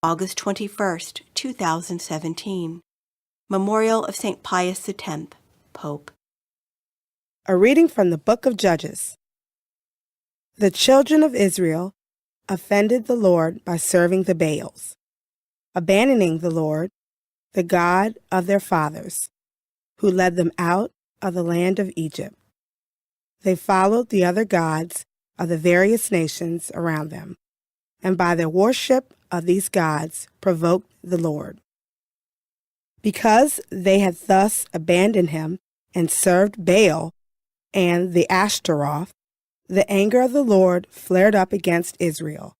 August 21st, 2017. Memorial of St. Pius X, Pope. A reading from the Book of Judges. The children of Israel offended the Lord by serving the Baals, abandoning the Lord, the God of their fathers, who led them out of the land of Egypt. They followed the other gods of the various nations around them, and by their worship of these gods provoked the Lord. Because they had thus abandoned him and served Baal and the Ashtaroth, the anger of the Lord flared up against Israel,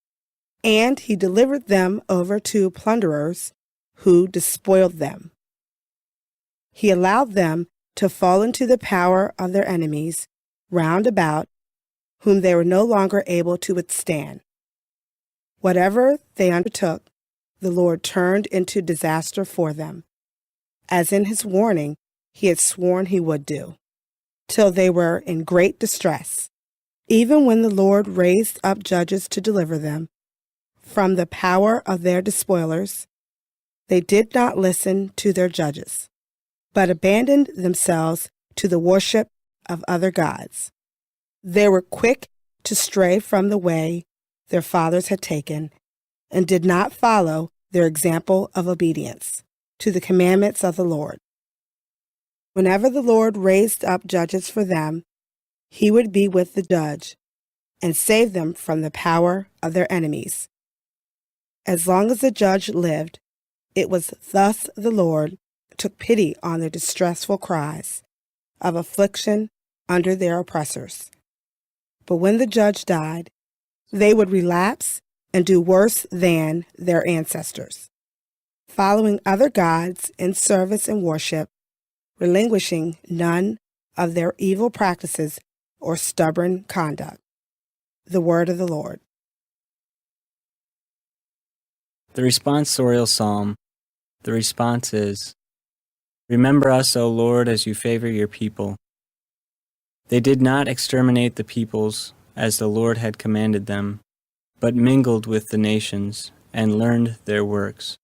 and he delivered them over to plunderers who despoiled them. He allowed them to fall into the power of their enemies round about, whom they were no longer able to withstand. Whatever they undertook, the Lord turned into disaster for them, as in his warning he had sworn he would do, till they were in great distress. Even when the Lord raised up judges to deliver them from the power of their despoilers, they did not listen to their judges, but abandoned themselves to the worship of other gods. They were quick to stray from the way their fathers had taken, and did not follow their example of obedience to the commandments of the Lord. Whenever the Lord raised up judges for them, he would be with the judge and save them from the power of their enemies. As long as the judge lived, it was thus the Lord took pity on their distressful cries of affliction under their oppressors. But when the judge died, they would relapse and do worse than their ancestors, following other gods in service and worship, relinquishing none of their evil practices or stubborn conduct. The word of the Lord. The responsorial psalm. The response is, Remember us, O Lord, as you favor your people. They did not exterminate the peoples, as the Lord had commanded them, but mingled with the nations and learned their works.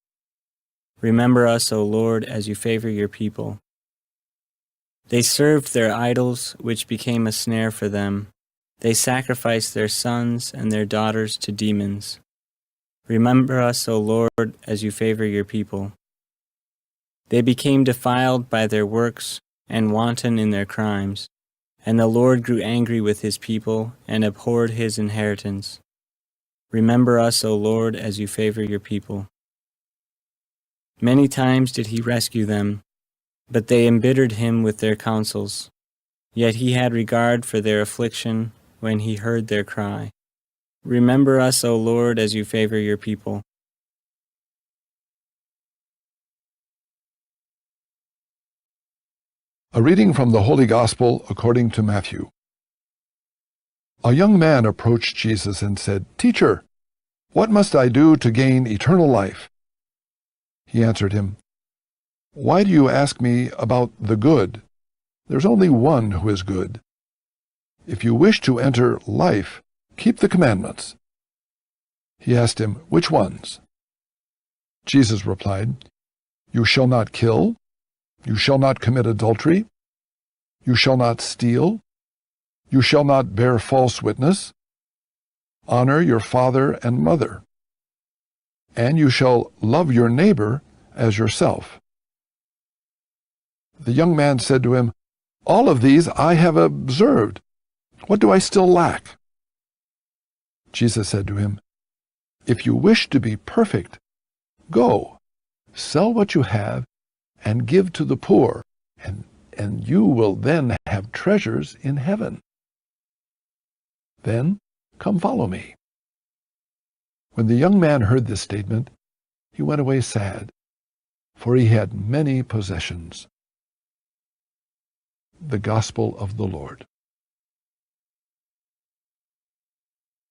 Remember us, O Lord, as you favor your people. They served their idols, which became a snare for them. They sacrificed their sons and their daughters to demons. Remember us, O Lord, as you favor your people. They became defiled by their works and wanton in their crimes, and the Lord grew angry with his people and abhorred his inheritance. Remember us, O Lord, as you favor your people. Many times did he rescue them, but they embittered him with their counsels. Yet he had regard for their affliction when he heard their cry. Remember us, O Lord, as you favor your people. A reading from the Holy Gospel according to Matthew. A young man approached Jesus and said, Teacher, what must I do to gain eternal life? He answered him, Why do you ask me about the good? There's only one who is good. If you wish to enter life, keep the commandments. He asked him, Which ones? Jesus replied, You shall not kill. You shall not commit adultery. You shall not steal. You shall not bear false witness. Honor your father and mother. And you shall love your neighbor as yourself. The young man said to him, All of these I have observed. What do I still lack? Jesus said to him, If you wish to be perfect, go, sell what you have and give to the poor, and you will then have treasures in heaven. Then come follow me. When the young man heard this statement, he went away sad, for he had many possessions. The Gospel of the Lord.